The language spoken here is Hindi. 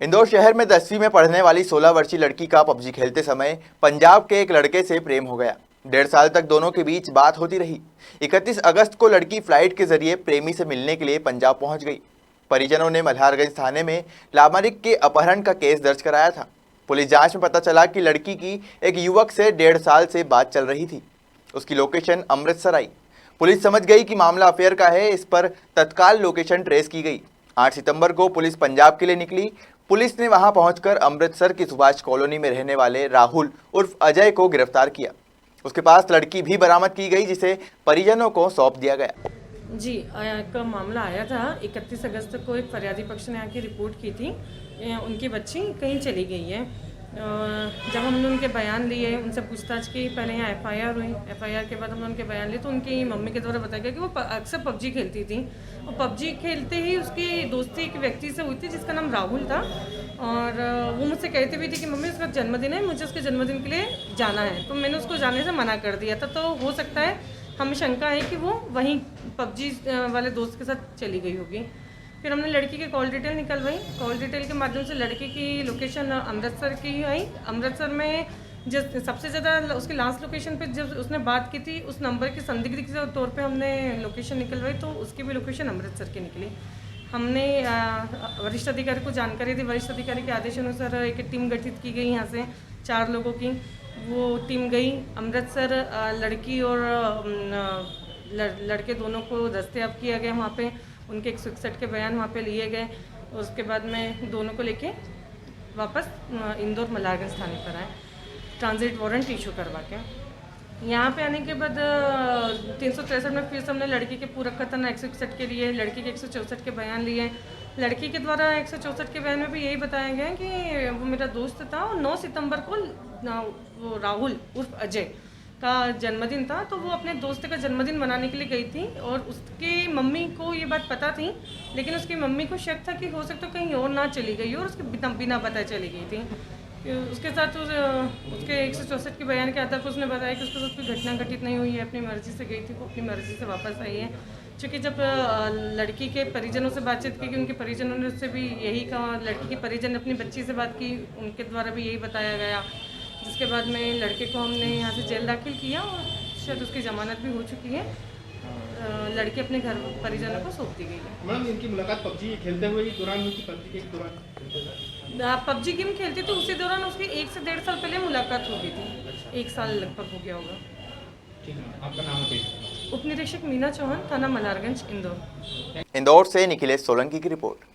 इंदौर शहर में 10वीं में पढ़ने वाली 16 वर्षीय लड़की का पबजी खेलते समय पंजाब के एक लड़के से प्रेम हो गया। 1.5 साल तक दोनों के बीच बात होती रही। 31 अगस्त को लड़की फ्लाइट के जरिए प्रेमी से मिलने के लिए पंजाब पहुंच गई। परिजनों ने मल्हारगंज थाने में नाबालिग के अपहरण का केस दर्ज कराया था। पुलिस जांच में पता चला कि लड़की की एक युवक से 1.5 साल से बात चल रही थी। उसकी लोकेशन अमृतसर आई। पुलिस समझ गई कि मामला अफेयर का है। इस पर तत्काल लोकेशन ट्रेस की गई। 8 सितंबर को पुलिस पंजाब के लिए निकली। पुलिस ने वहां पहुंचकर अमृतसर की सुभाष कॉलोनी में रहने वाले राहुल उर्फ अजय को गिरफ्तार किया। उसके पास लड़की भी बरामद की गई, जिसे परिजनों को सौंप दिया गया। जी का मामला आया था। 31 अगस्त को एक फरियादी पक्ष ने आके रिपोर्ट की थी, उनकी बच्ची कहीं चली गई है। जब हमने उनके बयान लिए, उनसे पूछताछ की, पहले यहाँ एफआईआर हुई। एफआईआर के बाद हमने उनके बयान लिए तो उनकी मम्मी के द्वारा बताया गया कि वो अक्सर पबजी खेलती थी और पबजी खेलते ही उसकी दोस्ती एक व्यक्ति से हुई थी जिसका नाम राहुल था। और वो मुझसे कहती भी थी कि मम्मी उसका जन्मदिन है, मुझे उसके जन्मदिन के लिए जाना है। तो मैंने उसको जाने से मना कर दिया था। तो हो सकता है, हमें शंका है कि वो वहीं पबजी वाले दोस्त के साथ चली गई होगी। फिर हमने लड़की की कॉल डिटेल निकलवाई। कॉल डिटेल के माध्यम से लड़की की लोकेशन अमृतसर की आई। अमृतसर में जिस सबसे ज़्यादा उसकी लास्ट लोकेशन पे जब उसने बात की थी, उस नंबर की संदिग्ध के तौर पे हमने लोकेशन निकलवाई तो उसकी भी लोकेशन अमृतसर की निकली। हमने वरिष्ठ अधिकारी को जानकारी दी। वरिष्ठ अधिकारी के आदेशानुसार एक टीम गठित की गई यहाँ से 4 लोगों की। वो टीम गई अमृतसर। लड़की और लड़के दोनों को दस्तयाब किया गया वहाँ पे। उनके 161 के बयान वहाँ पे लिए गए। उसके बाद में दोनों को लेके वापस इंदौर मल्हारगंज थाने पर आए, ट्रांजिट वारंट इशू करवा के। यहाँ पे आने के बाद 363 में फिर हमने लड़की के पूरक कथन 161 के लिए, लड़की के 164 के बयान लिए। लड़की के द्वारा 164 के बयान में भी यही बताया गया कि वो मेरा दोस्त था और 9 सितंबर को वो राहुल उर्फ अजय का जन्मदिन था, तो वो अपने दोस्त का जन्मदिन मनाने के लिए गई थी। और उसके मम्मी को ये बात पता थी, लेकिन उसकी मम्मी को शक था कि हो सकता कहीं और ना चली गई और उसके बिना बताए चली गई थी। उसके साथ उसके 164 के बयान के आधार पर उसने बताया कि उसके साथ कोई घटना घटित नहीं हुई है, अपनी मर्जी से गई थी, वो अपनी मर्जी से वापस आई है। चूँकि जब लड़की के परिजनों से बातचीत की कि उनके परिजनों ने उससे भी यही कहा, लड़की के परिजन ने अपनी बच्ची से बात की, उनके द्वारा भी यही बताया गया। जिसके बाद में लड़के को हमने यहाँ से जेल दाखिल किया और शायद उसकी जमानत भी हो चुकी है। लड़के अपने घर परिजनों को सौंप दी गई है। मैम, इनकी मुलाकात पबजी खेलते हुए ही दौरान हुई थी? पबजी के दौरान पबजी गेम खेलती तो उसी दौरान उसकी 1 से 1.5 साल पहले मुलाकात हो गई थी। 1 साल लगभग हो गया होगा। ठीक है, आपका नाम बताइए। उप निरीक्षक मीना चौहान, थाना मल्हारगंज, इंदौर। इंदौर से निखिलेश सोलंकी की रिपोर्ट।